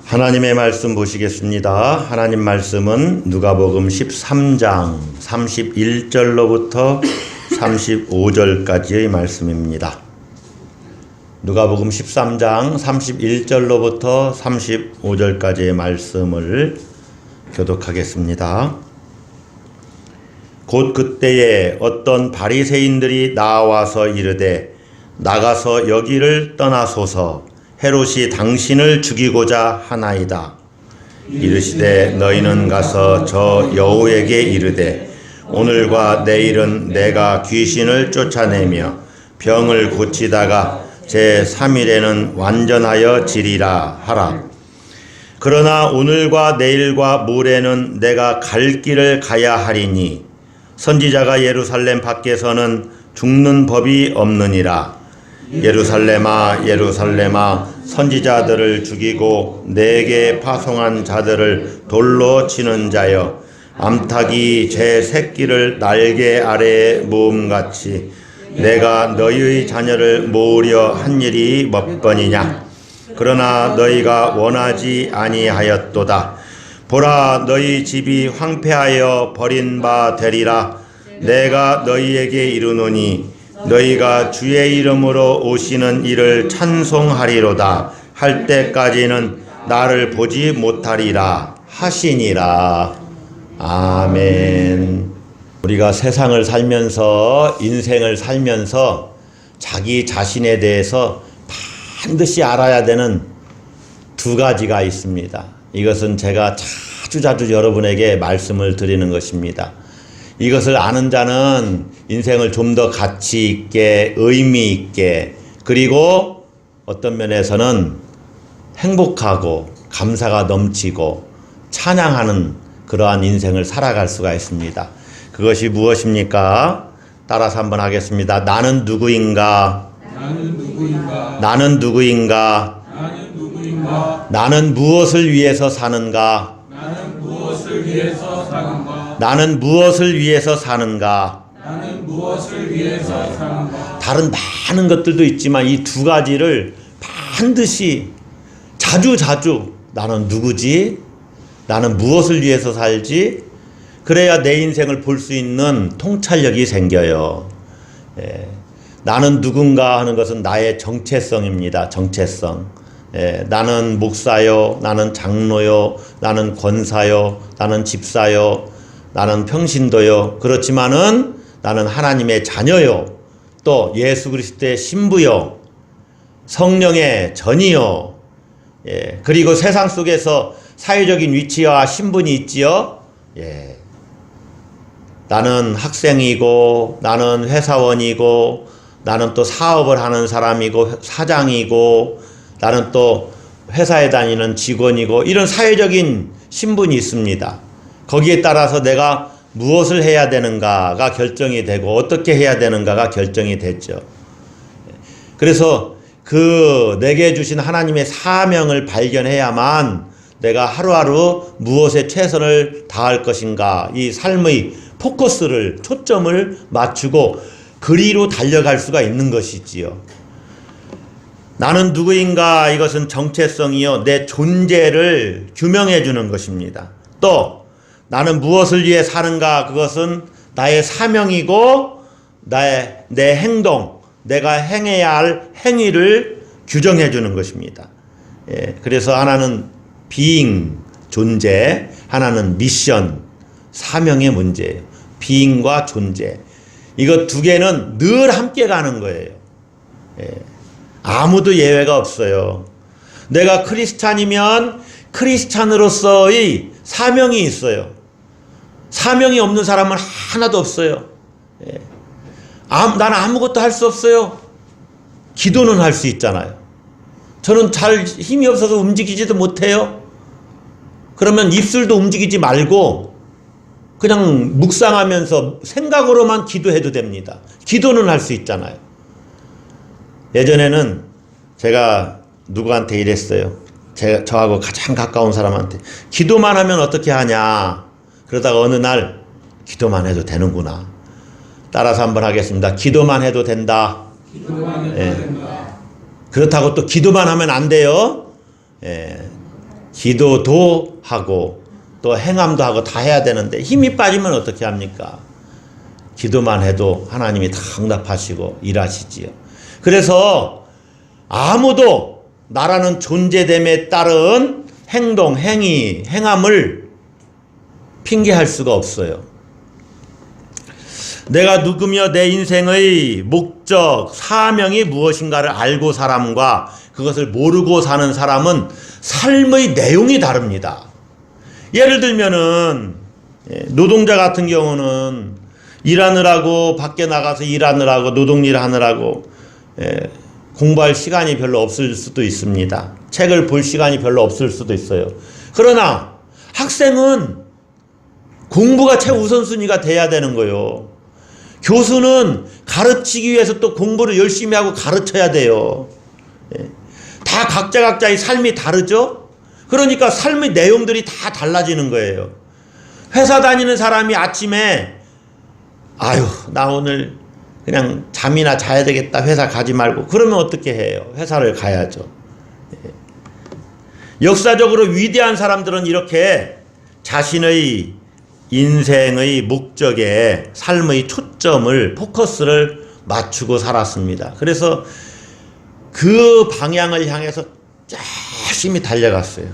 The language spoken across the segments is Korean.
하나님의 말씀 보시겠습니다. 하나님 말씀은 누가복음 13장 31절로부터 35절까지의 말씀입니다. 누가복음 13장 31절로부터 35절까지의 말씀을 교독하겠습니다. 곧 그때에 어떤 바리새인들이 나와서 이르되 나가서 여기를 떠나소서 헤롯이 당신을 죽이고자 하나이다. 이르시되 너희는 가서 저 여우에게 이르되 오늘과 내일은 내가 귀신을 쫓아내며 병을 고치다가 제3일에는 완전하여 지리라 하라. 그러나 오늘과 내일과 모레는 내가 갈 길을 가야 하리니 선지자가 예루살렘 밖에서는 죽는 법이 없느니라. 예루살렘아 예루살렘아 선지자들을 죽이고 내게 파송한 자들을 돌로 치는 자여 암탉이 제 새끼를 날개 아래에 모음같이 내가 너희의 자녀를 모으려 한 일이 몇 번이냐. 그러나 너희가 원하지 아니하였도다. 보라 너희 집이 황폐하여 버린 바 되리라. 내가 너희에게 이르노니 너희가 주의 이름으로 오시는 이를 찬송하리로다 할 때까지는 나를 보지 못하리라 하시니라. 아멘. 우리가 세상을 살면서 인생을 살면서 자기 자신에 대해서 반드시 알아야 되는 두 가지가 있습니다. 이것은 제가 자주 여러분에게 말씀을 드리는 것입니다. 이것을 아는 자는 인생을 좀 더 가치 있게 의미 있게 그리고 어떤 면에서는 행복하고 감사가 넘치고 찬양하는 그러한 인생을 살아갈 수가 있습니다. 그것이 무엇입니까? 따라서 한번 하겠습니다. 나는 누구인가? 나는 누구인가? 나는 누구인가? 나는 누구인가? 나는 무엇을 위해서 사는가? 나는 무엇을 위해서 사는가? 나는 무엇을 위해서 사는가? 나는 무엇을 위해서 사는가? 다른 많은 것들도 있지만 이 두 가지를 반드시 자주 나는 누구지? 나는 무엇을 위해서 살지? 그래야 내 인생을 볼 수 있는 통찰력이 생겨요. 나는 누군가 하는 것은 나의 정체성입니다. 정체성. 나는 목사요, 나는 장로요, 나는 권사요, 나는 집사요, 나는 평신도요. 그렇지만은 나는 하나님의 자녀요, 또 예수 그리스도의 신부요, 성령의 전이요. 그리고 세상 속에서 사회적인 위치와 신분이 있지요. 나는 학생이고, 나는 회사원이고, 나는 또 사업을 하는 사람이고, 사장이고, 나는 또 회사에 다니는 직원이고, 이런 사회적인 신분이 있습니다. 거기에 따라서 내가 무엇을 해야 되는가가 결정이 되고 어떻게 해야 되는가가 결정이 됐죠. 그래서 그 내게 주신 하나님의 사명을 발견해야만 내가 하루하루 무엇에 최선을 다할 것인가, 이 삶의 포커스를, 초점을 맞추고 그리로 달려갈 수가 있는 것이지요. 나는 누구인가? 이것은 정체성이요, 내 존재를 규명해 주는 것입니다. 또 나는 무엇을 위해 사는가? 그것은 나의 사명이고 내 행동, 내가 행해야 할 행위를 규정해 주는 것입니다. 그래서 하나는 being, 존재, 하나는 미션, 사명의 문제예요. being과 존재, 이거 두 개는 늘 함께 가는 거예요. 아무도 예외가 없어요. 내가 크리스찬이면 크리스찬으로서의 사명이 있어요. 사명이 없는 사람은 하나도 없어요. 나는 아무것도 할 수 없어요. 기도는 할 수 있잖아요. 저는 잘 힘이 없어서 움직이지도 못해요. 그러면 입술도 움직이지 말고 그냥 묵상하면서 생각으로만 기도해도 됩니다. 기도는 할 수 있잖아요. 예전에는 제가 누구한테 이랬어요. 저하고 가장 가까운 사람한테 기도만 하면 어떻게 하냐. 그러다가 어느 날 기도만 해도 되는구나. 따라서 한번 하겠습니다. 기도만 해도 된다. 기도만 해도 된다. 그렇다고 또 기도만 하면 안 돼요. 기도도 하고 또 행함도 하고 다 해야 되는데 힘이 빠지면 어떻게 합니까? 기도만 해도 하나님이 다 응답하시고 일하시지요. 그래서 아무도 나라는 존재됨에 따른 행동, 행위, 행함을 핑계할 수가 없어요. 내가 누구며 내 인생의 목적, 사명이 무엇인가를 알고 사람과 그것을 모르고 사는 사람은 삶의 내용이 다릅니다. 예를 들면은 노동자 같은 경우는 일하느라고 밖에 나가서 일하느라고 노동일 하느라고 공부할 시간이 별로 없을 수도 있습니다. 책을 볼 시간이 별로 없을 수도 있어요. 그러나 학생은 공부가 최우선순위가 돼야 되는 거예요. 교수는 가르치기 위해서 또 공부를 열심히 하고 가르쳐야 돼요. 다 각자의 삶이 다르죠? 그러니까 삶의 내용들이 다 달라지는 거예요. 회사 다니는 사람이 아침에 나 오늘 그냥 잠이나 자야 되겠다. 회사 가지 말고. 그러면 어떻게 해요? 회사를 가야죠. 역사적으로 위대한 사람들은 이렇게 자신의 인생의 목적에 삶의 초점을, 포커스를 맞추고 살았습니다. 그래서 그 방향을 향해서 열심히 달려갔어요.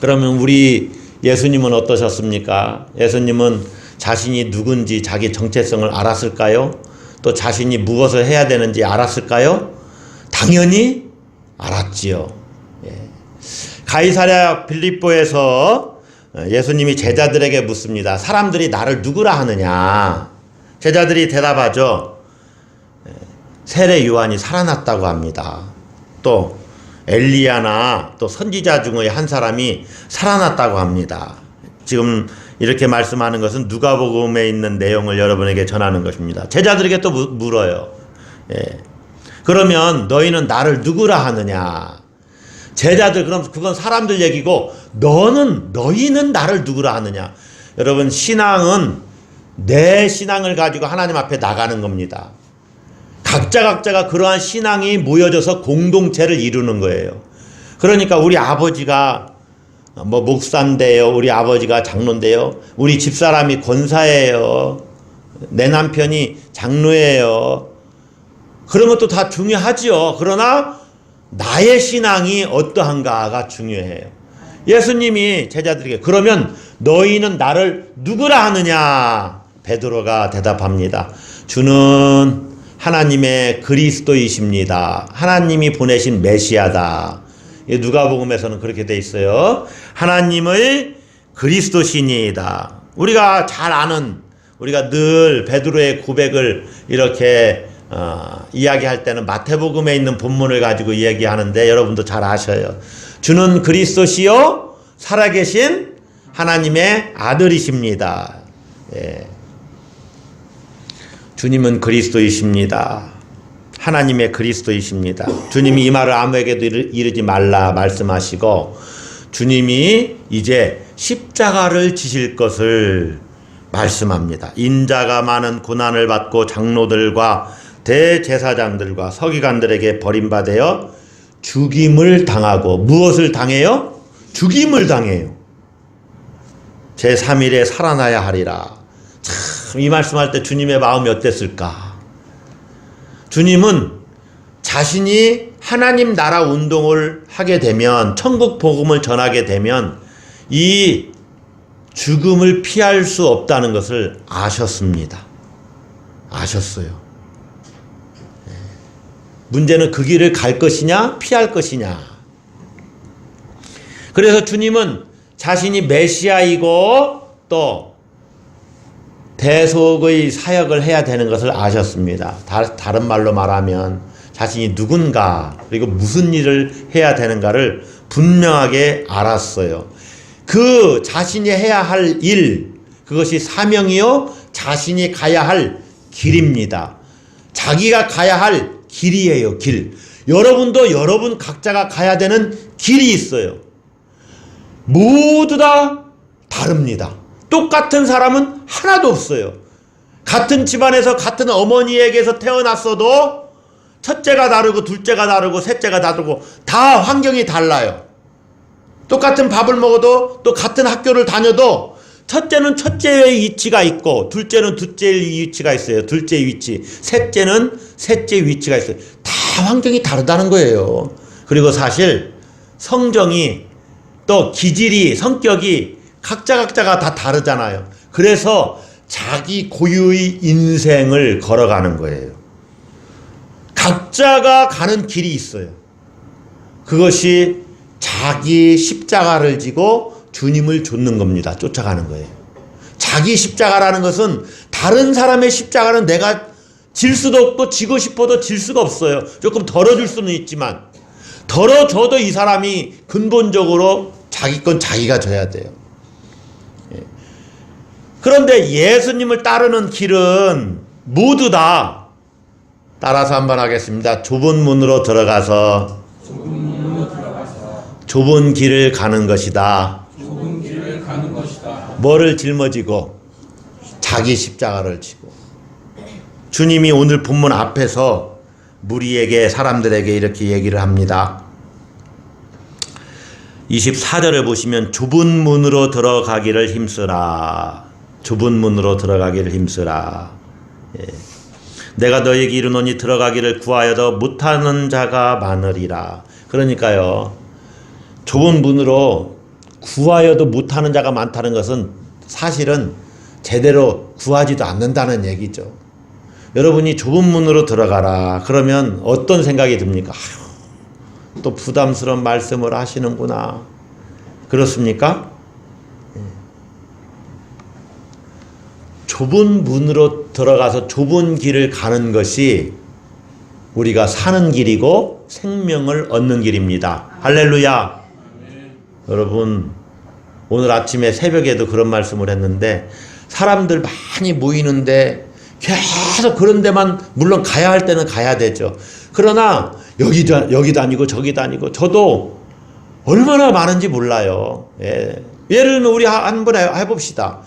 그러면 우리 예수님은 어떠셨습니까? 예수님은 자신이 누군지 자기 정체성을 알았을까요? 또 자신이 무엇을 해야 되는지 알았을까요? 당연히 알았지요. 가이사랴 빌립보에서 예수님이 제자들에게 묻습니다. 사람들이 나를 누구라 하느냐? 제자들이 대답하죠. 세례 요한이 살아났다고 합니다. 또 엘리야나 또 선지자 중의 한 사람이 살아났다고 합니다. 지금 이렇게 말씀하는 것은 누가복음에 있는 내용을 여러분에게 전하는 것입니다. 제자들에게 또 물어요. 그러면 너희는 나를 누구라 하느냐? 제자들, 그럼 그건 사람들 얘기고 너희는 나를 누구라 하느냐? 여러분, 신앙은 내 신앙을 가지고 하나님 앞에 나가는 겁니다. 각자가 그러한 신앙이 모여져서 공동체를 이루는 거예요. 그러니까 우리 아버지가 목사인데요, 우리 아버지가 장로인데요, 우리 집사람이 권사예요, 내 남편이 장로예요. 그런 것도 다 중요하지요. 그러나 나의 신앙이 어떠한가가 중요해요. 예수님이 제자들에게 그러면 너희는 나를 누구라 하느냐? 베드로가 대답합니다. 주는 하나님의 그리스도이십니다. 하나님이 보내신 메시아다. 누가복음에서는 그렇게 돼 있어요. 하나님의 그리스도시니이다. 우리가 잘 아는, 우리가 늘 베드로의 고백을 이렇게 이야기할 때는 마태복음에 있는 본문을 가지고 이야기하는데 여러분도 잘 아셔요. 주는 그리스도시요 살아계신 하나님의 아들이십니다. 주님은 그리스도이십니다. 하나님의 그리스도이십니다. 주님이 이 말을 아무에게도 이르지 말라 말씀하시고 주님이 이제 십자가를 지실 것을 말씀합니다. 인자가 많은 고난을 받고 장로들과 대제사장들과 서기관들에게 버림받아 죽임을 당하고, 무엇을 당해요? 죽임을 당해요. 제3일에 살아나야 하리라. 참, 이 말씀할 때 주님의 마음이 어땠을까? 주님은 자신이 하나님 나라 운동을 하게 되면, 천국 복음을 전하게 되면 이 죽음을 피할 수 없다는 것을 아셨습니다. 아셨어요. 문제는 그 길을 갈 것이냐 피할 것이냐. 그래서 주님은 자신이 메시아이고 또 대속의 사역을 해야 되는 것을 아셨습니다. 다른 말로 말하면 자신이 누군가 그리고 무슨 일을 해야 되는가를 분명하게 알았어요. 그 자신이 해야 할 일, 그것이 사명이요 자신이 가야 할 길입니다. 자기가 가야 할 길이에요. 길. 여러분도 여러분 각자가 가야 되는 길이 있어요. 모두 다 다릅니다. 똑같은 사람은 하나도 없어요. 같은 집안에서 같은 어머니에게서 태어났어도 첫째가 다르고 둘째가 다르고 셋째가 다르고 다 환경이 달라요. 똑같은 밥을 먹어도 또 같은 학교를 다녀도 첫째는 첫째의 위치가 있고 둘째는 둘째의 위치가 있어요. 둘째의 위치. 셋째는 셋째의 위치가 있어요. 다 환경이 다르다는 거예요. 그리고 사실 성정이 또 기질이 성격이 각자가 다 다르잖아요. 그래서 자기 고유의 인생을 걸어가는 거예요. 각자가 가는 길이 있어요. 그것이 자기 십자가를 지고 주님을 좇는 겁니다. 쫓아가는 거예요. 자기 십자가라는 것은 다른 사람의 십자가는 내가 질 수도 없고 지고 싶어도 질 수가 없어요. 조금 덜어줄 수는 있지만 덜어줘도 이 사람이 근본적으로 자기 건 자기가 져야 돼요. 그런데 예수님을 따르는 길은 모두 다 따라서 한번 하겠습니다. 좁은 문으로 들어가서 좁은 길을 가는 것이다. 좁은 길을 가는 것이다. 뭐를 짊어지고? 자기 십자가를 지고. 주님이 오늘 본문 앞에서 무리에게 사람들에게 이렇게 얘기를 합니다. 24절을 보시면 좁은 문으로 들어가기를 힘쓰라. 좁은 문으로 들어가기를 힘쓰라. 예. 내가 너에게 이르노니 들어가기를 구하여도 못하는 자가 많으리라. 그러니까요, 좁은 문으로 구하여도 못하는 자가 많다는 것은 사실은 제대로 구하지도 않는다는 얘기죠. 여러분이 좁은 문으로 들어가라 그러면 어떤 생각이 듭니까? 아휴, 또 부담스러운 말씀을 하시는구나. 그렇습니까? 좁은 문으로 들어가서 좁은 길을 가는 것이 우리가 사는 길이고 생명을 얻는 길입니다. 할렐루야. 여러분, 오늘 아침에 새벽에도 그런 말씀을 했는데 사람들 많이 모이는데 계속 그런 데만 물론 가야 할 때는 가야 되죠. 그러나 여기 다니고 저기 다니고 저도 얼마나 많은지 몰라요. 예. 예를 들면 우리 한번 해봅시다.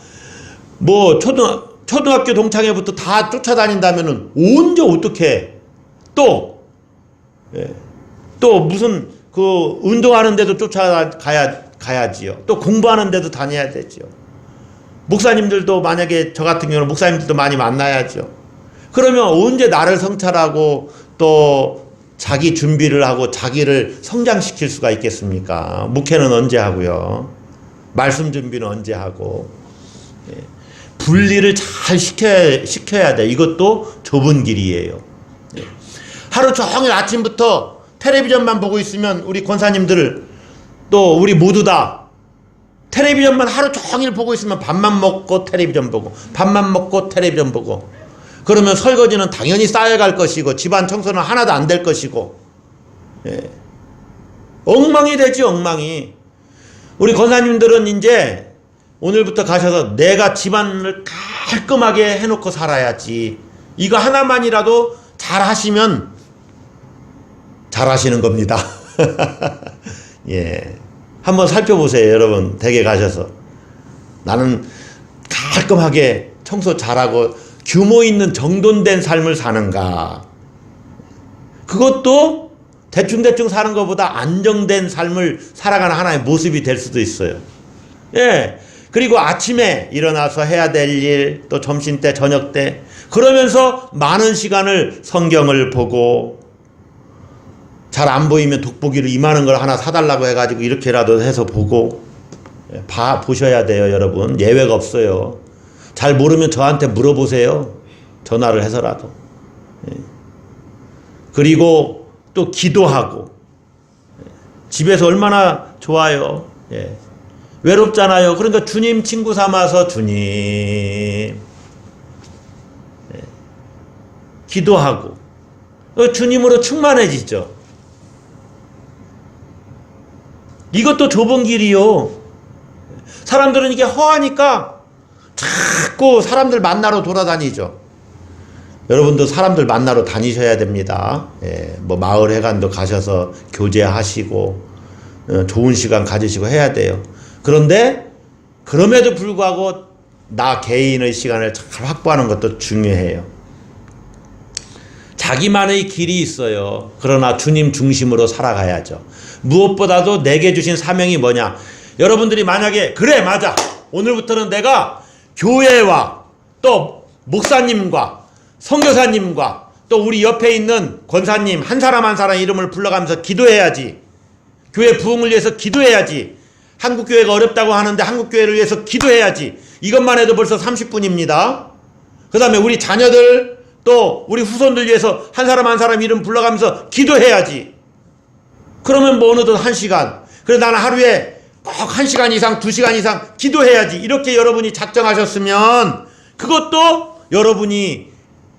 뭐 초등학교 동창회부터 다 쫓아다닌다면은 언제 어떻게 또 무슨 그 운동하는데도 가야지요. 또 공부하는데도 다녀야 되죠. 목사님들도 만약에 저 같은 경우는 목사님들도 많이 만나야죠. 그러면 언제 나를 성찰하고 또 자기 준비를 하고 자기를 성장시킬 수가 있겠습니까? 목회는 언제 하고요. 말씀 준비는 언제 하고. 분리를 잘 시켜야 돼. 이것도 좁은 길이에요. 하루 종일 아침부터 텔레비전만 보고 있으면 우리 권사님들 또 우리 모두 다 텔레비전만 하루 종일 보고 있으면 밥만 먹고 텔레비전 보고 밥만 먹고 텔레비전 보고 그러면 설거지는 당연히 쌓여갈 것이고 집안 청소는 하나도 안 될 것이고 엉망이 되지 엉망이. 우리 권사님들은 이제 오늘부터 가셔서 내가 집안을 깔끔하게 해놓고 살아야지. 이거 하나만이라도 잘 하시면 잘 하시는 겁니다. 예. 한번 살펴보세요, 여러분. 댁에 가셔서. 나는 깔끔하게 청소 잘하고 규모 있는 정돈된 삶을 사는가. 그것도 대충대충 사는 것보다 안정된 삶을 살아가는 하나의 모습이 될 수도 있어요. 예. 그리고 아침에 일어나서 해야 될 일, 또 점심때, 저녁때, 그러면서 많은 시간을 성경을 보고, 잘 안 보이면 돋보기로 이만한 걸 하나 사달라고 해가지고 이렇게라도 해서 보고, 보셔야 돼요, 여러분. 예외가 없어요. 잘 모르면 저한테 물어보세요. 전화를 해서라도. 그리고 또 기도하고, 집에서 얼마나 좋아요. 예. 외롭잖아요. 그러니까 주님 친구 삼아서 주님 기도하고 주님으로 충만해지죠. 이것도 좁은 길이요. 사람들은 이게 허하니까 자꾸 사람들 만나러 돌아다니죠. 여러분도 사람들 만나러 다니셔야 됩니다. 뭐 마을 회관도 가셔서 교제하시고 좋은 시간 가지시고 해야 돼요. 그런데 그럼에도 불구하고 나 개인의 시간을 잘 확보하는 것도 중요해요. 자기만의 길이 있어요. 그러나 주님 중심으로 살아가야죠. 무엇보다도 내게 주신 사명이 뭐냐? 여러분들이 만약에 그래 맞아 오늘부터는 내가 교회와 또 목사님과 선교사님과 또 우리 옆에 있는 권사님 한 사람 한 사람 이름을 불러가면서 기도해야지. 교회 부흥을 위해서 기도해야지. 한국교회가 어렵다고 하는데 한국교회를 위해서 기도해야지. 이것만 해도 벌써 30분입니다. 그 다음에 우리 자녀들 또 우리 후손들 위해서 한 사람 한 사람 이름 불러가면서 기도해야지. 그러면 뭐 어느덧 1시간. 그래 나는 하루에 꼭 1시간 이상 2시간 이상 기도해야지. 이렇게 여러분이 작정하셨으면 그것도 여러분이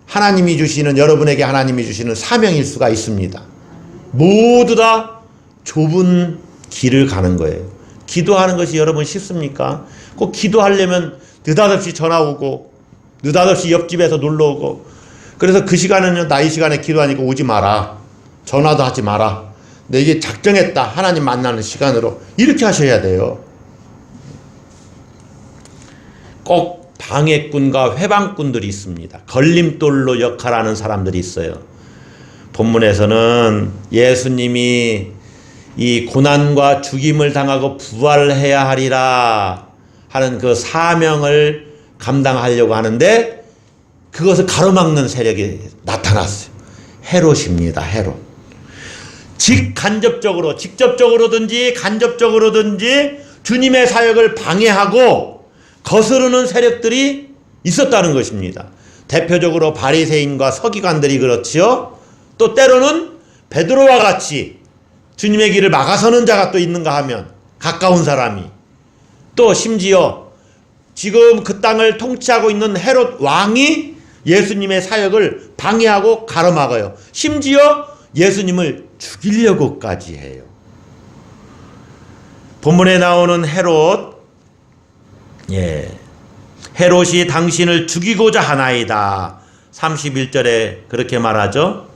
하나님이 주시는 여러분에게 하나님이 주시는 사명일 수가 있습니다. 모두 다 좁은 길을 가는 거예요. 기도하는 것이 여러분 쉽습니까? 꼭 기도하려면 느닷없이 전화 오고 느닷없이 옆집에서 놀러 오고 그래서 그 시간에는 나 이 시간에 기도하니까 오지 마라. 전화도 하지 마라. 내게 작정했다. 하나님 만나는 시간으로. 이렇게 하셔야 돼요. 꼭 방해꾼과 회방꾼들이 있습니다. 걸림돌로 역할하는 사람들이 있어요. 본문에서는 예수님이 이 고난과 죽임을 당하고 부활해야 하리라 하는 그 사명을 감당하려고 하는데 그것을 가로막는 세력이 나타났어요. 헤롯입니다. 헤롯. 직간접적으로 직접적으로든지 간접적으로든지 주님의 사역을 방해하고 거스르는 세력들이 있었다는 것입니다. 대표적으로 바리새인과 서기관들이 그렇지요. 또 때로는 베드로와 같이 주님의 길을 막아서는 자가 또 있는가 하면 가까운 사람이 또 심지어 지금 그 땅을 통치하고 있는 헤롯 왕이 예수님의 사역을 방해하고 가로막아요. 심지어 예수님을 죽이려고까지 해요. 본문에 나오는 헤롯, 헤롯이 당신을 죽이고자 하나이다. 31절에 그렇게 말하죠.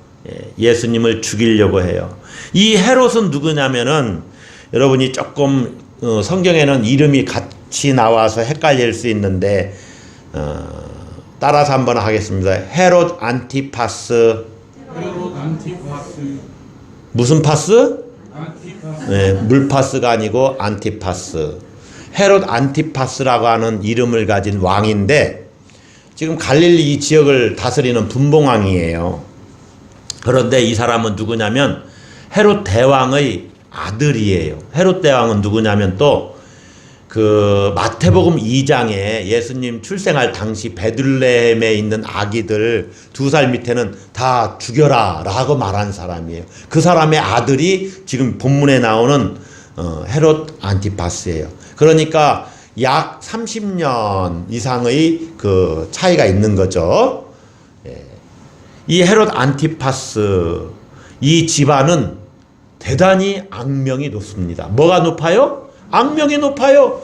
예수님을 죽이려고 해요. 이 헤롯은 누구냐면은 여러분이 조금 성경에는 이름이 같이 나와서 헷갈릴 수 있는데 따라서 한번 하겠습니다. 헤롯 안티파스. 헤롯 안티파스. 무슨 파스? 안티파스. 네, 물파스가 아니고 안티파스. 헤롯 안티파스라고 하는 이름을 가진 왕인데 지금 갈릴리 이 지역을 다스리는 분봉왕이에요. 그런데 이 사람은 누구냐면 헤롯 대왕의 아들이에요. 헤롯 대왕은 누구냐면 또 그 마태복음 2장에 예수님 출생할 당시 베들레헴에 있는 아기들 2살 밑에는 다 죽여라 라고 말한 사람이에요. 그 사람의 아들이 지금 본문에 나오는 헤롯 안티파스예요. 그러니까 약 30년 이상의 그 차이가 있는 거죠. 이 헤롯 안티파스 이 집안은 대단히 악명이 높습니다. 뭐가 높아요? 악명이 높아요.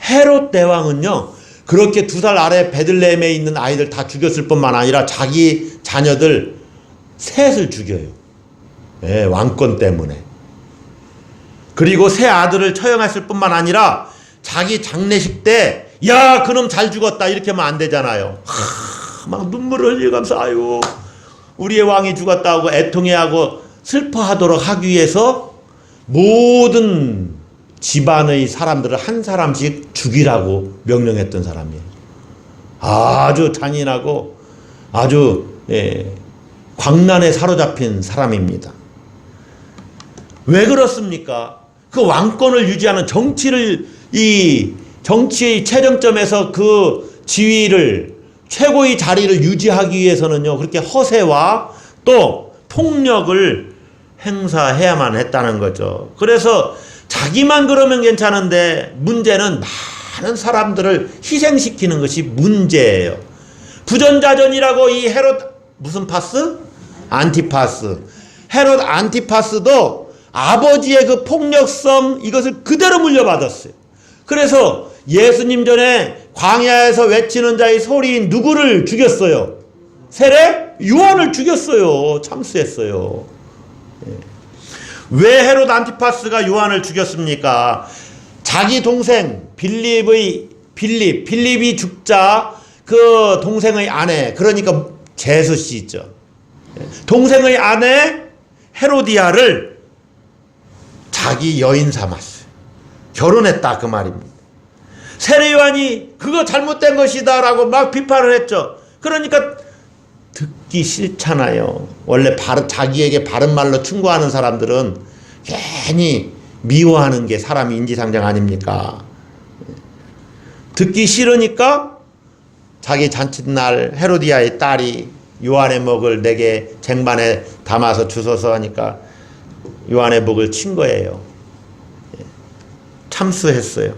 헤롯 대왕은요 그렇게 2살 아래 베들레헴에 있는 아이들 다 죽였을 뿐만 아니라 자기 자녀들 셋을 죽여요. 왕권 때문에. 그리고 세 아들을 처형했을 뿐만 아니라 자기 장례식 때 야 그놈 잘 죽었다 이렇게 하면 안 되잖아요. 막 눈물을 흘리면서 아유 우리의 왕이 죽었다 하고 애통해하고 슬퍼하도록 하기 위해서 모든 집안의 사람들을 한 사람씩 죽이라고 명령했던 사람이에요. 아주 잔인하고 아주 광란에 사로잡힌 사람입니다. 왜 그렇습니까? 그 왕권을 유지하는 이 정치의 최정점에서 그 지위를 최고의 자리를 유지하기 위해서는요 그렇게 허세와 또 폭력을 행사해야만 했다는 거죠. 그래서 자기만 그러면 괜찮은데 문제는 많은 사람들을 희생시키는 것이 문제예요. 부전자전이라고 이 헤롯 무슨 파스? 안티파스. 헤롯 안티파스도 아버지의 그 폭력성 이것을 그대로 물려받았어요. 그래서 예수님 전에 광야에서 외치는 자의 소리인 누구를 죽였어요? 세례? 요한을 죽였어요. 참수했어요. 왜 헤롯 안티파스가 요한을 죽였습니까? 자기 동생 빌립이 죽자 그 동생의 아내 그러니까 제수 씨 있죠. 동생의 아내 헤로디아를 자기 여인 삼았어요. 결혼했다 그 말입니다. 세례 요한이 그거 잘못된 것이다 라고 막 비판을 했죠. 그러니까 듣기 싫잖아요. 원래 자기에게 바른 말로 충고하는 사람들은 괜히 미워하는 게 사람이 인지상정 아닙니까? 듣기 싫으니까 자기 잔칫날 헤로디아의 딸이 요한의 목을 내게 쟁반에 담아서 주소서 하니까 요한의 목을 친 거예요. 참수했어요.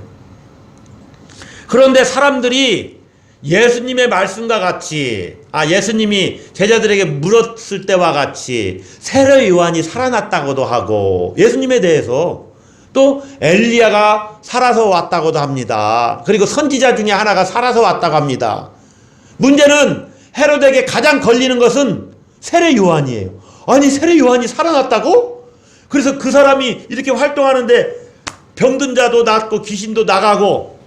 그런데 사람들이 예수님의 말씀과 같이 예수님이 제자들에게 물었을 때와 같이 세례 요한이 살아났다고도 하고 예수님에 대해서 또 엘리야가 살아서 왔다고도 합니다. 그리고 선지자 중에 하나가 살아서 왔다고 합니다. 문제는 헤롯에게 가장 걸리는 것은 세례 요한이에요. 아니 세례 요한이 살아났다고? 그래서 그 사람이 이렇게 활동하는데 병든 자도 낫고 귀신도 나가고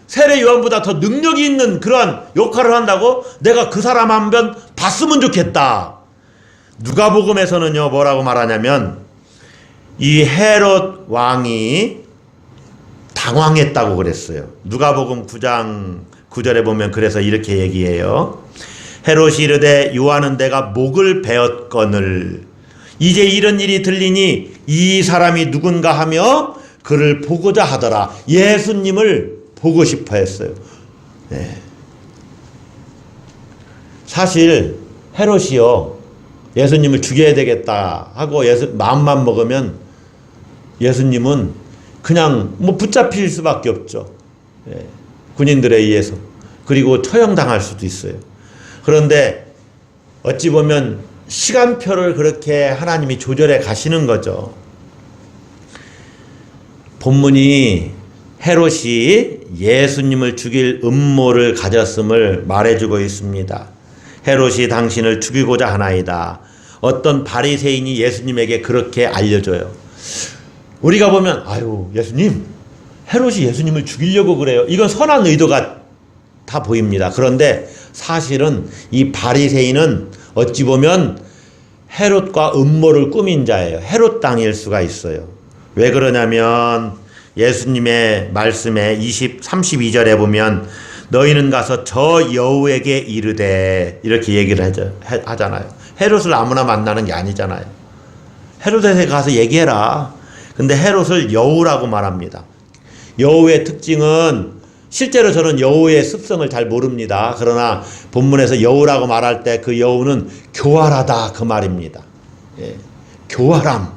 세례 요한보다 더 능력이 있는 그러한 역할을 한다고? 내가 그 사람 한 번 봤으면 좋겠다. 누가복음에서는요 뭐라고 말하냐면 이 헤롯 왕이 당황했다고 그랬어요. 누가복음 9장 9절에 보면 그래서 이렇게 얘기해요. 헤롯이 이르되 요한은 내가 목을 베었거늘 이제 이런 일이 들리니 이 사람이 누군가 하며 그를 보고자 하더라. 예수님을 보고 싶어 했어요. 네. 사실 헤롯이요 예수님을 죽여야 되겠다 하고 마음만 먹으면 예수님은 그냥 붙잡힐 수밖에 없죠. 예. 군인들에 의해서. 그리고 처형당할 수도 있어요. 그런데 어찌 보면 시간표를 그렇게 하나님이 조절해 가시는 거죠. 본문이 헤롯이 예수님을 죽일 음모를 가졌음을 말해주고 있습니다. 헤롯이 당신을 죽이고자 하나이다. 어떤 바리새인이 예수님에게 그렇게 알려줘요. 우리가 보면 예수님 헤롯이 예수님을 죽이려고 그래요. 이건 선한 의도가 다 보입니다. 그런데 사실은 이 바리새인은 어찌 보면 헤롯과 음모를 꾸민 자예요. 헤롯 당일 수가 있어요. 왜 그러냐면 예수님의 말씀에 32절에 보면 너희는 가서 저 여우에게 이르되 이렇게 얘기를 하잖아요. 헤롯을 아무나 만나는 게 아니잖아요. 헤롯에 가서 얘기해라. 근데 헤롯을 여우라고 말합니다. 여우의 특징은 실제로 저는 여우의 습성을 잘 모릅니다. 그러나 본문에서 여우라고 말할 때 그 여우는 교활하다 그 말입니다. 예. 교활함.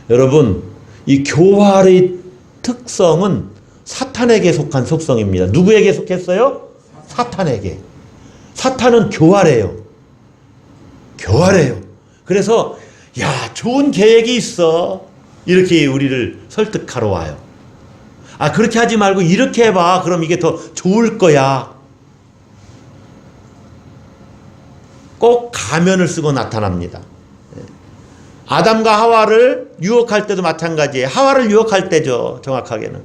여러분 이 교활의 특성은 사탄에게 속한 속성입니다. 누구에게 속했어요? 사탄에게. 사탄은 교활해요. 교활해요. 그래서 좋은 계획이 있어. 이렇게 우리를 설득하러 와요. 그렇게 하지 말고 이렇게 해봐. 그럼 이게 더 좋을 거야. 꼭 가면을 쓰고 나타납니다. 아담과 하와를 유혹할 때도 마찬가지예요. 하와를 유혹할 때죠. 정확하게는.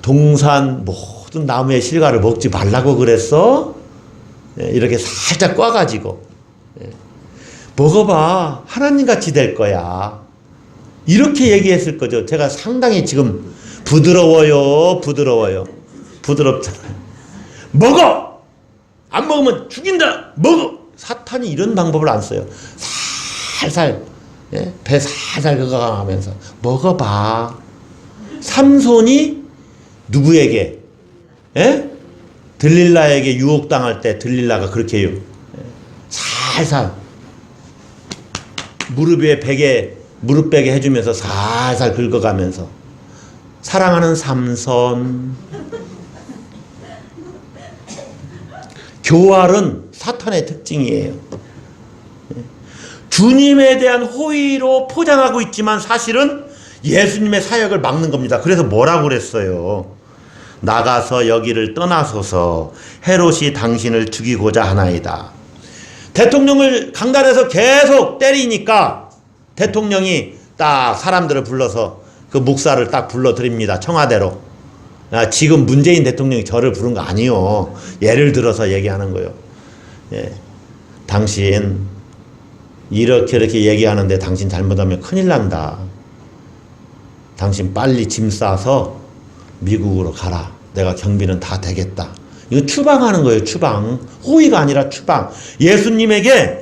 동산 모든 나무의 실과를 먹지 말라고 그랬어? 이렇게 살짝 꽈가지고 먹어봐. 하나님같이 될 거야. 이렇게 얘기했을 거죠. 제가 상당히 지금 부드러워요. 부드럽잖아요. 먹어! 안 먹으면 죽인다! 먹어! 사탄이 이런 방법을 안 써요. 살살, 배 살살 긁어가면서 먹어봐. 삼손이 누구에게? 들릴라에게 유혹당할 때 들릴라가 그렇게 해요. 살살 무릎 베게 해주면서 살살 긁어가면서 사랑하는 삼손. 교활은 사탄의 특징이에요. 주님에 대한 호의로 포장하고 있지만 사실은 예수님의 사역을 막는 겁니다. 그래서 뭐라고 그랬어요? 나가서 여기를 떠나소서. 헤롯이 당신을 죽이고자 하나이다. 대통령을 강단에서 계속 때리니까 대통령이 딱 사람들을 불러서 그 목사를 딱 불러드립니다. 청와대로. 지금 문재인 대통령이 저를 부른 거 아니요. 예를 들어서 얘기하는 거예요. 예. 당신 이렇게 얘기하는데 당신 잘못하면 큰일 난다. 당신 빨리 짐 싸서 미국으로 가라. 내가 경비는 다 되겠다. 이거 추방하는 거예요. 추방. 호의가 아니라 추방. 예수님에게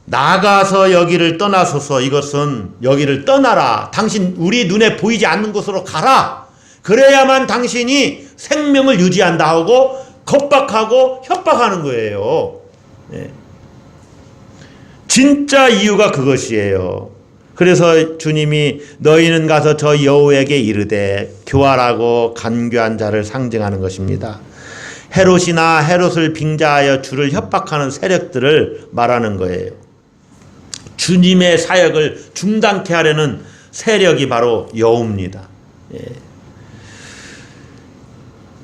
나가서 여기를 떠나소서. 이것은 여기를 떠나라. 당신 우리 눈에 보이지 않는 곳으로 가라. 그래야만 당신이 생명을 유지한다 하고 겁박하고 협박하는 거예요. 네. 진짜 이유가 그것이에요. 그래서 주님이 너희는 가서 저 여호에게 이르되 교활하고 간교한 자를 상징하는 것입니다. 헤롯이나 헤롯을 빙자하여 주를 협박하는 세력들을 말하는 거예요. 주님의 사역을 중단케 하려는 세력이 바로 여호입니다. 예.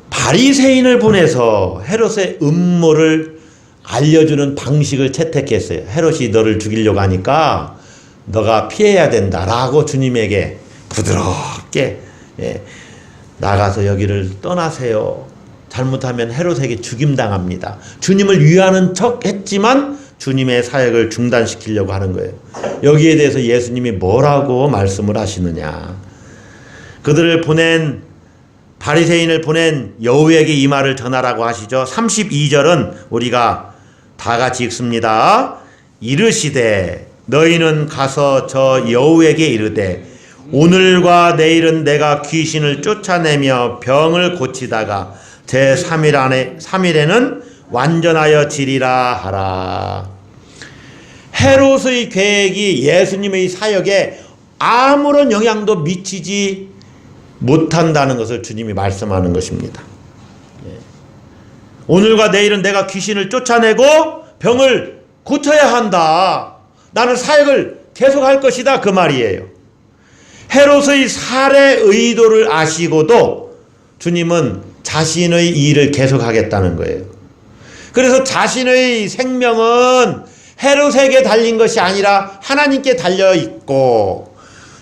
바리새인을 보내서 헤롯의 음모를 알려주는 방식을 채택했어요. 헤롯이 너를 죽이려고 하니까 너가 피해야 된다라고 주님에게 부드럽게 나가서 여기를 떠나세요. 잘못하면 헤롯에게 죽임당합니다. 주님을 위하는 척 했지만 주님의 사역을 중단시키려고 하는 거예요. 여기에 대해서 예수님이 뭐라고 말씀을 하시느냐. 그들을 보낸 바리새인을 보낸 여호에게 이 말을 전하라고 하시죠. 32절은 우리가 다 같이 읽습니다. 이르시되 너희는 가서 저 여호에게 이르되 오늘과 내일은 내가 귀신을 쫓아내며 병을 고치다가 제 3일에는 완전하여 지리라 하라. 헤롯의 계획이 예수님의 사역에 아무런 영향도 미치지 못한다는 것을 주님이 말씀하는 것입니다. 오늘과 내일은 내가 귀신을 쫓아내고 병을 고쳐야 한다. 나는 사역을 계속할 것이다. 그 말이에요. 헤롯의 살해 의도를 아시고도 주님은 자신의 일을 계속하겠다는 거예요. 그래서 자신의 생명은 헤롯에게 달린 것이 아니라 하나님께 달려 있고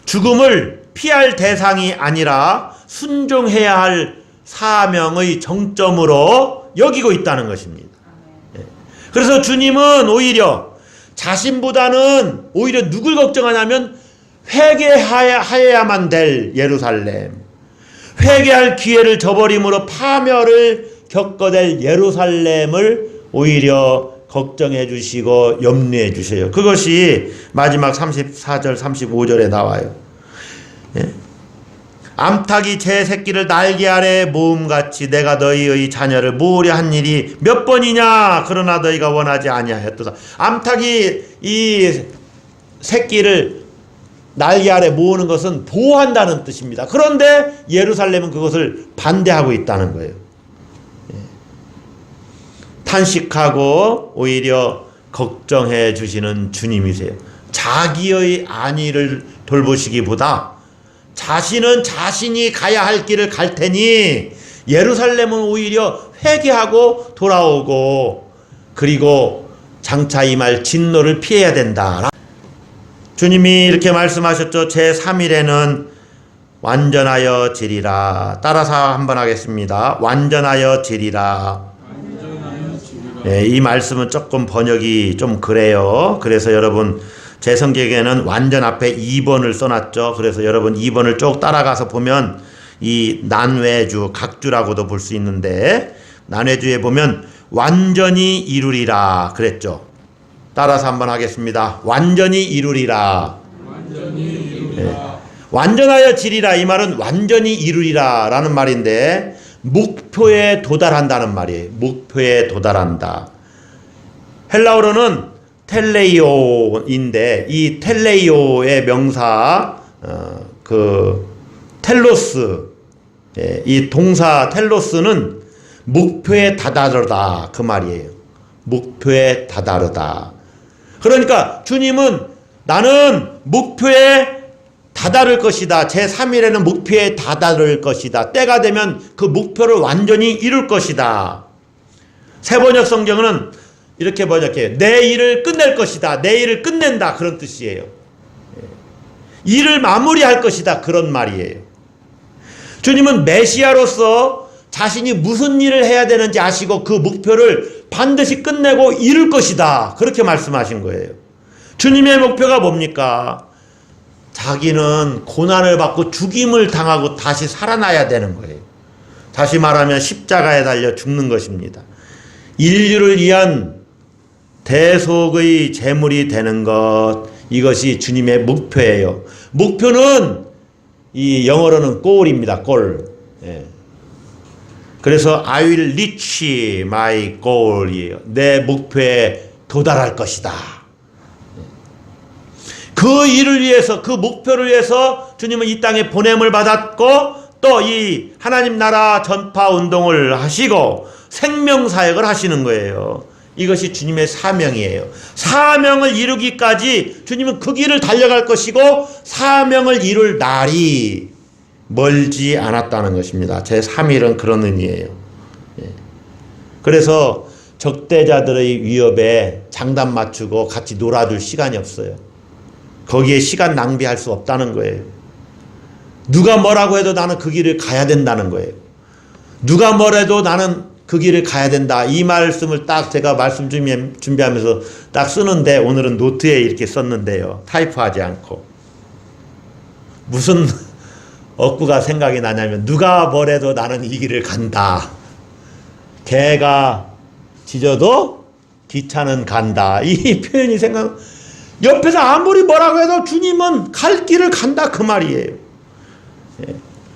죽음을 피할 대상이 아니라 순종해야 할 사명의 정점으로 여기고 있다는 것입니다. 그래서 주님은 오히려 자신보다는 오히려 누굴 걱정하냐면 회개하여야만 될 예루살렘, 회개할 기회를 저버림으로 파멸을 겪어될 예루살렘을 오히려 걱정해 주시고 염려해 주세요. 그것이 마지막 34절 35절에 나와요. 예? 암탉이 제 새끼를 날개 아래 모음같이 내가 너희의 자녀를 모으려 한 일이 몇 번이냐. 그러나 너희가 원하지 아니하였도다. 암탉이 이 새끼를 날개 아래 모으는 것은 보호한다는 뜻입니다. 그런데 예루살렘은 그것을 반대하고 있다는 거예요. 탄식하고 오히려 걱정해 주시는 주님이세요. 자기의 안위를 돌보시기보다 자신은 자신이 가야 할 길을 갈 테니 예루살렘은 오히려 회개하고 돌아오고 그리고 장차 임할 진노를 피해야 된다. 주님이 이렇게 말씀하셨죠. 제3일에는 완전하여 지리라. 따라서 한번 하겠습니다. 완전하여 지리라. 네, 이 말씀은 조금 번역이 좀 그래요. 그래서 여러분 제 성경에는 완전 앞에 2번을 써놨죠. 그래서 여러분 2번을 쭉 따라가서 보면 이 난외주, 각주라고도 볼 수 있는데 난외주에 보면 완전히 이루리라 그랬죠. 따라서 한번 하겠습니다. 완전히 이루리라. 네. 완전하여 지리라. 이 말은 완전히 이루리라 라는 말인데 목표에 도달한다는 말이에요. 목표에 도달한다. 헬라어로는 텔레이오인데 이 텔레이오의 명사 텔로스, 이 동사 텔로스는 목표에 다다르다 그 말이에요. 목표에 다다르다. 그러니까 주님은 나는 목표에 다다를 것이다. 제3일에는 목표에 다다를 것이다. 때가 되면 그 목표를 완전히 이룰 것이다. 세번역 성경은 이렇게 번역해요. 내 일을 끝낼 것이다. 내 일을 끝낸다. 그런 뜻이에요. 일을 마무리할 것이다. 그런 말이에요. 주님은 메시아로서 자신이 무슨 일을 해야 되는지 아시고 그 목표를 반드시 끝내고 이룰 것이다. 그렇게 말씀하신 거예요. 주님의 목표가 뭡니까? 자기는 고난을 받고 죽임을 당하고 다시 살아나야 되는 거예요. 다시 말하면 십자가에 달려 죽는 것입니다. 인류를 위한 대속의 제물이 되는 것, 이것이 주님의 목표예요. 목표는 이 영어로는 goal입니다. goal. 예. 그래서 I will reach my goal이에요. 내 목표에 도달할 것이다. 그 일을 위해서, 그 목표를 위해서 주님은 이 땅에 보냄을 받았고 또 이 하나님 나라 전파 운동을 하시고 생명사역을 하시는 거예요. 이것이 주님의 사명이에요. 사명을 이루기까지 주님은 그 길을 달려갈 것이고 사명을 이룰 날이 멀지 않았다는 것입니다. 제3일은 그런 의미예요. 그래서 적대자들의 위협에 장단 맞추고 같이 놀아줄 시간이 없어요. 거기에 시간 낭비할 수 없다는 거예요. 누가 뭐라고 해도 나는 그 길을 가야 된다는 거예요. 누가 뭐래도 나는 그 길을 가야 된다. 이 말씀을 딱 제가 말씀 준비하면서 딱 쓰는데 오늘은 노트에 이렇게 썼는데요. 타이프하지 않고. 무슨 어구가 생각이 나냐면 누가 뭐래도 나는 이 길을 간다. 개가 짖어도 기차는 간다. 이 표현이 옆에서 아무리 뭐라고 해도 주님은 갈 길을 간다 그 말이에요.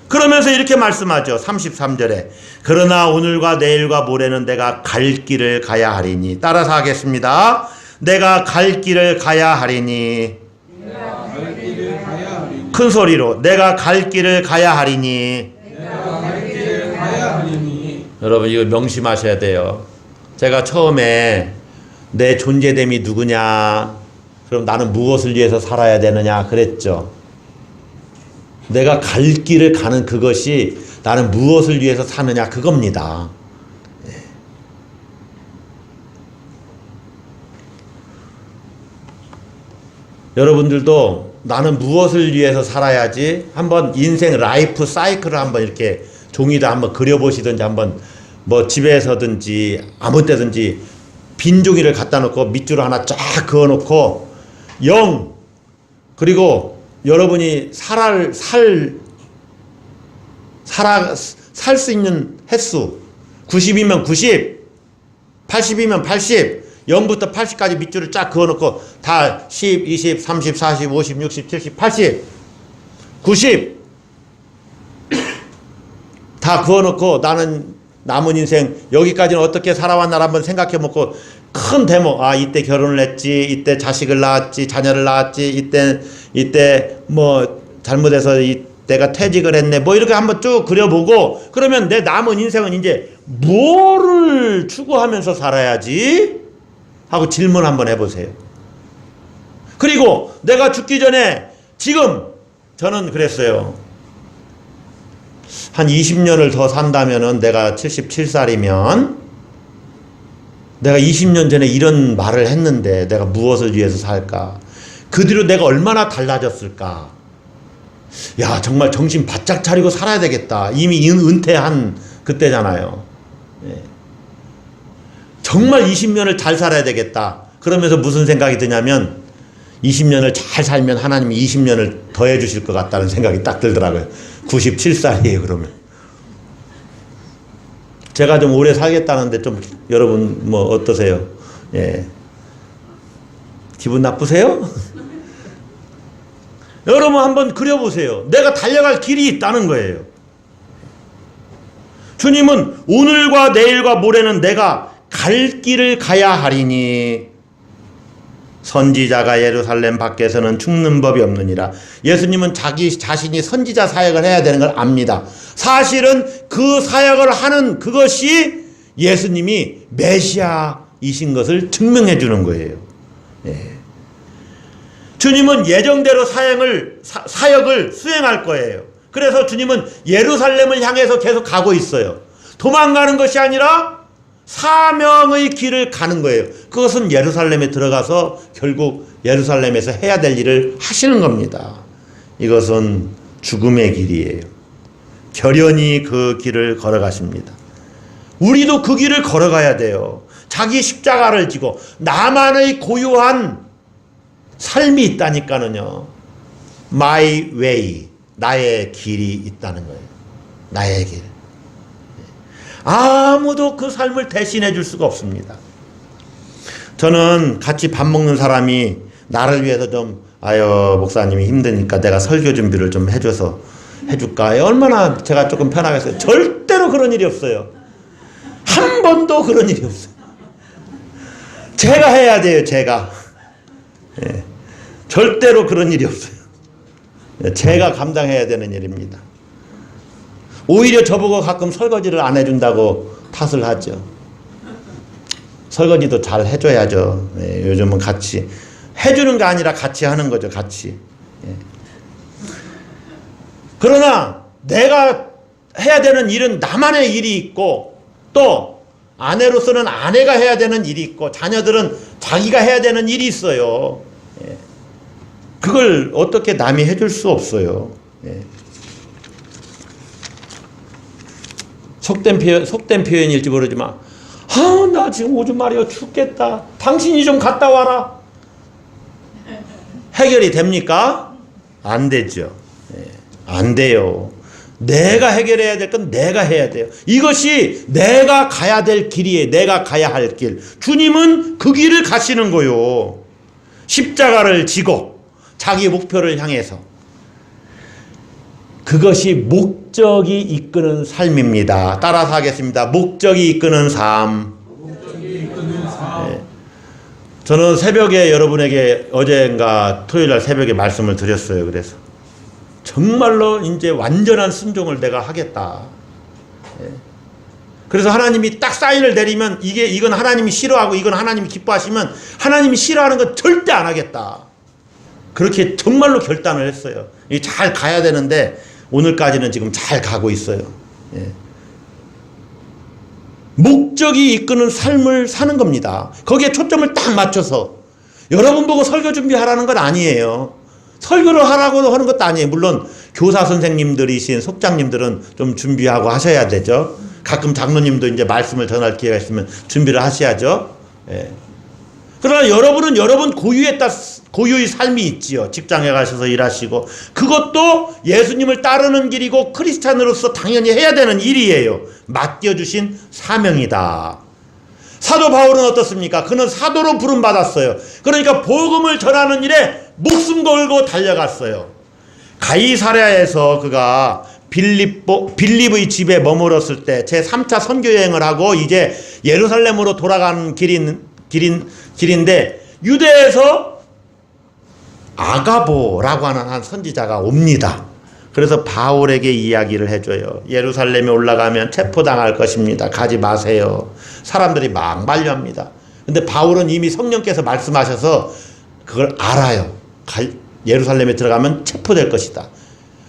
그러면서 이렇게 말씀하죠. 33절에 그러나 오늘과 내일과 모레는 내가 갈 길을 가야 하리니. 따라서 하겠습니다. 내가 갈 길을 가야 하리니. 큰 소리로 내가 갈 길을 가야 하리니. 여러분 이거 명심하셔야 돼요. 제가 처음에 내 존재됨이 누구냐, 그럼 나는 무엇을 위해서 살아야 되느냐 그랬죠. 내가 갈 길을 가는 그것이 나는 무엇을 위해서 사느냐 그겁니다. 여러분들도 나는 무엇을 위해서 살아야지 한번 인생 라이프 사이클을 한번 이렇게 종이다 한번 그려보시든지 한번 뭐 집에서든지 아무 때든지 빈 종이를 갖다 놓고 밑줄 하나 쫙 그어놓고 0 그리고 여러분이 살 수 있는 횟수 90이면 90, 80이면 80, 0부터 80까지 밑줄을 쫙 그어놓고 다 10, 20, 30, 40, 50, 60, 70, 80, 90 다 그어놓고 나는 남은 인생 여기까지는 어떻게 살아왔나 한번 생각해보고 큰 대목, 이때 결혼을 했지, 이때 자식을 낳았지, 자녀를 낳았지, 이때 뭐 잘못해서 내가 퇴직을 했네, 뭐 이렇게 한번 쭉 그려보고 그러면 내 남은 인생은 이제 뭐를 추구하면서 살아야지 하고 질문 한번 해보세요. 그리고 내가 죽기 전에 지금 저는 그랬어요. 한 20년을 더 산다면은 내가 77살이면 내가 20년 전에 이런 말을 했는데 내가 무엇을 위해서 살까? 그 뒤로 내가 얼마나 달라졌을까? 야, 정말 정신 바짝 차리고 살아야 되겠다. 이미 은퇴한 그때잖아요. 예. 정말 20년을 잘 살아야 되겠다. 그러면서 무슨 생각이 드냐면 20년을 잘 살면 하나님이 20년을 더해 주실 것 같다는 생각이 딱 들더라고요. 97살이에요, 그러면. 제가 좀 오래 살겠다는데 좀 여러분 뭐 어떠세요? 예. 기분 나쁘세요? 여러분 한번 그려보세요. 내가 달려갈 길이 있다는 거예요. 주님은 오늘과 내일과 모레는 내가 갈 길을 가야 하리니 선지자가 예루살렘 밖에서는 죽는 법이 없느니라. 예수님은 자기 자신이 선지자 사역을 해야 되는 걸 압니다. 사실은 그 사역을 하는 그것이 예수님이 메시아이신 것을 증명해 주는 거예요. 예. 주님은 예정대로 사역을 수행할 거예요. 그래서 주님은 예루살렘을 향해서 계속 가고 있어요. 도망가는 것이 아니라 사명의 길을 가는 거예요. 그것은 예루살렘에 들어가서 결국 예루살렘에서 해야 될 일을 하시는 겁니다. 이것은 죽음의 길이에요. 결연히 그 길을 걸어가십니다. 우리도 그 길을 걸어가야 돼요. 자기 십자가를 지고 나만의 고유한 삶이 있다니까는요. My way, 나의 길이 있다는 거예요. 나의 길. 아무도 그 삶을 대신해 줄 수가 없습니다. 저는 같이 밥 먹는 사람이 나를 위해서 좀 목사님이 힘드니까 내가 설교 준비를 좀 해줄까? 얼마나 제가 조금 편하겠어요. 절대로 그런 일이 없어요. 한 번도 그런 일이 없어요. 제가 해야 돼요, 제가. 예. 절대로 그런 일이 없어요. 제가 감당해야 되는 일입니다. 오히려 저보고 가끔 설거지를 안 해준다고 탓을 하죠. 설거지도 잘 해줘야죠. 예, 요즘은 같이 해주는 게 아니라 같이 하는 거죠. 같이. 예. 그러나 내가 해야 되는 일은 나만의 일이 있고, 또 아내로서는 아내가 해야 되는 일이 있고, 자녀들은 자기가 해야 되는 일이 있어요. 예. 그걸 어떻게 남이 해줄 수 없어요. 예. 속된 표현일지 모르지만, 나 지금 오줌 마려 죽겠다. 당신이 좀 갔다 와라. 해결이 됩니까? 안 되죠. 예. 안 돼요. 내가 해결해야 될 건 내가 해야 돼요. 이것이 내가 가야 될 길이에요. 내가 가야 할 길. 주님은 그 길을 가시는 거요. 십자가를 지고 자기 목표를 향해서. 그것이 목적이 이끄는 삶입니다. 따라서 하겠습니다. 목적이 이끄는 삶. 네. 저는 새벽에 여러분에게 어젠가 토요일날 새벽에 말씀을 드렸어요. 그래서 정말로 이제 완전한 순종을 내가 하겠다. 예. 그래서 하나님이 딱 사인을 내리면 이건 하나님이 싫어하고 이건 하나님이 기뻐하시면 하나님이 싫어하는 건 절대 안 하겠다. 그렇게 정말로 결단을 했어요. 잘 가야 되는데 오늘까지는 지금 잘 가고 있어요. 예. 목적이 이끄는 삶을 사는 겁니다. 거기에 초점을 딱 맞춰서 여러분 보고 설교 준비하라는 건 아니에요. 설교를 하라고 하는 것도 아니에요. 물론 교사 선생님들이신 속장님들은 좀 준비하고 하셔야 되죠. 가끔 장로님도 이제 말씀을 전할 기회가 있으면 준비를 하셔야죠. 예. 그러나 여러분은 여러분 고유의 삶이 있지요. 직장에 가셔서 일하시고 그것도 예수님을 따르는 길이고 크리스찬으로서 당연히 해야 되는 일이에요. 맡겨주신 사명이다. 사도 바울은 어떻습니까? 그는 사도로 부름받았어요. 그러니까 복음을 전하는 일에 목숨 걸고 달려갔어요. 가이사랴에서 그가 빌립의 집에 머물었을 때 제3차 선교 여행을 하고 이제 예루살렘으로 돌아가는 길인데 유대에서 아가보라고 하는 한 선지자가 옵니다. 그래서 바울에게 이야기를 해줘요. 예루살렘에 올라가면 체포당할 것입니다. 가지 마세요. 사람들이 막 만류합니다. 근데 바울은 이미 성령께서 말씀하셔서 그걸 알아요. 예루살렘에 들어가면 체포될 것이다.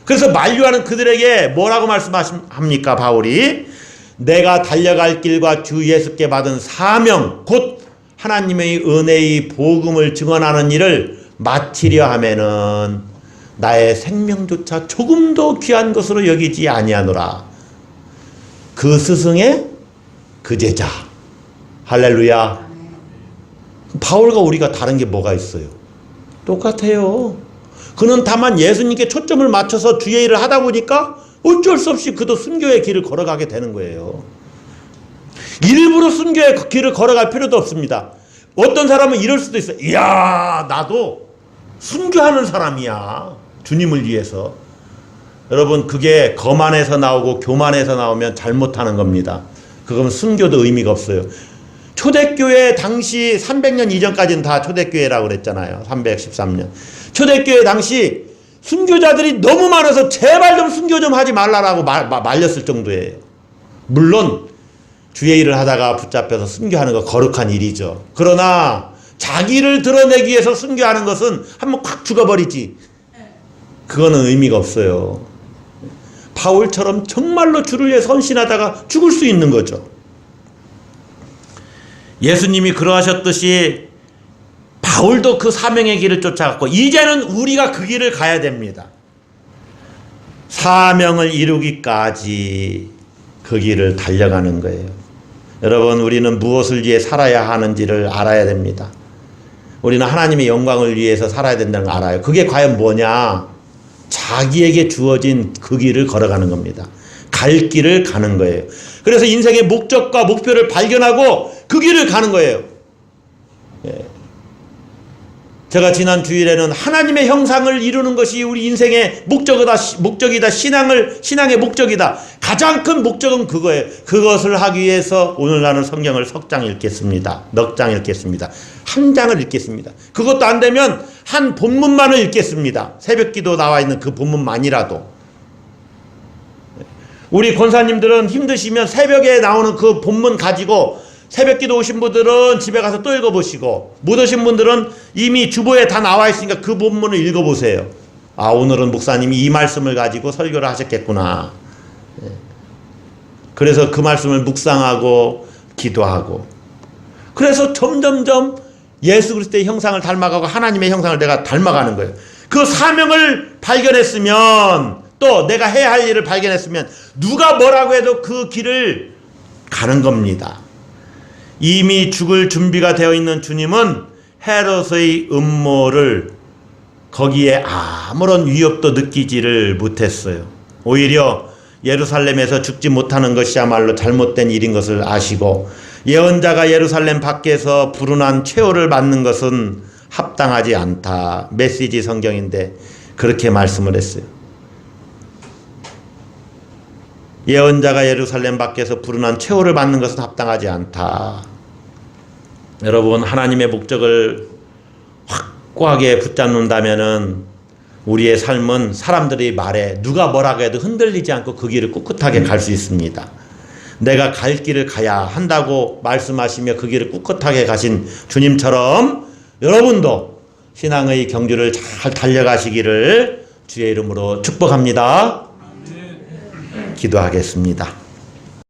그래서 만류하는 그들에게 뭐라고 말씀합니까? 바울이 내가 달려갈 길과 주 예수께 받은 사명 곧 하나님의 은혜의 복음을 증언하는 일을 마치려 하면은 나의 생명조차 조금도 귀한 것으로 여기지 아니하노라. 그 스승의 그 제자. 할렐루야. 바울과 우리가 다른 게 뭐가 있어요? 똑같아요. 그는 다만 예수님께 초점을 맞춰서 주의 일을 하다 보니까 어쩔 수 없이 그도 순교의 길을 걸어가게 되는 거예요. 일부러 순교의 길을 걸어갈 필요도 없습니다. 어떤 사람은 이럴 수도 있어요. 이야, 나도 순교하는 사람이야. 주님을 위해서. 여러분, 그게 거만에서 나오고 교만에서 나오면 잘못하는 겁니다. 그건 순교도 의미가 없어요. 초대교회 당시 300년 이전까지는 다 초대교회라고 그랬잖아요. 313년. 초대교회 당시 순교자들이 너무 많아서 제발 좀 순교 좀 하지 말라라고 말렸을 정도예요. 물론 주의 일을 하다가 붙잡혀서 순교하는 거 거룩한 일이죠. 그러나 자기를 드러내기 위해서 순교하는 것은 한번 콱 죽어버리지. 그거는 의미가 없어요. 바울처럼 정말로 주를 위해 헌신하다가 죽을 수 있는 거죠. 예수님이 그러하셨듯이 바울도 그 사명의 길을 쫓아갔고 이제는 우리가 그 길을 가야 됩니다. 사명을 이루기까지 그 길을 달려가는 거예요. 여러분, 우리는 무엇을 위해 살아야 하는지를 알아야 됩니다. 우리는 하나님의 영광을 위해서 살아야 된다는 걸 알아요. 그게 과연 뭐냐? 자기에게 주어진 그 길을 걸어가는 겁니다. 갈 길을 가는 거예요. 그래서 인생의 목적과 목표를 발견하고 그 길을 가는 거예요. 예. 제가 지난 주일에는 하나님의 형상을 이루는 것이 우리 인생의 목적이다. 신앙의 목적이다. 가장 큰 목적은 그거예요. 그것을 하기 위해서 오늘 나는 성경을 석 장 읽겠습니다. 넉 장 읽겠습니다. 한 장을 읽겠습니다. 그것도 안 되면 한 본문만을 읽겠습니다. 새벽 기도 나와 있는 그 본문만이라도. 우리 권사님들은 힘드시면 새벽에 나오는 그 본문 가지고 새벽 기도 오신 분들은 집에 가서 또 읽어보시고, 못 오신 분들은 이미 주보에 다 나와 있으니까 그 본문을 읽어보세요. 아, 오늘은 목사님이 이 말씀을 가지고 설교를 하셨겠구나. 그래서 그 말씀을 묵상하고 기도하고, 그래서 점점점 예수 그리스도의 형상을 닮아가고 하나님의 형상을 내가 닮아가는 거예요. 그 사명을 발견했으면, 또 내가 해야 할 일을 발견했으면 누가 뭐라고 해도 그 길을 가는 겁니다. 이미 죽을 준비가 되어 있는 주님은 헤롯의 음모를 거기에 아무런 위협도 느끼지를 못했어요. 오히려 예루살렘에서 죽지 못하는 것이야말로 잘못된 일인 것을 아시고, 예언자가 예루살렘 밖에서 불운한 최후를 맞는 것은 합당하지 않다. 메시지 성경인데 그렇게 말씀을 했어요. 예언자가 예루살렘 밖에서 불운한 최후를 받는 것은 합당하지 않다. 여러분, 하나님의 목적을 확고하게 붙잡는다면은 우리의 삶은 사람들의 말에 누가 뭐라고 해도 흔들리지 않고 그 길을 꿋꿋하게 갈 수 있습니다. 내가 갈 길을 가야 한다고 말씀하시며 그 길을 꿋꿋하게 가신 주님처럼 여러분도 신앙의 경주를 잘 달려가시기를 주의 이름으로 축복합니다. 기도하겠습니다.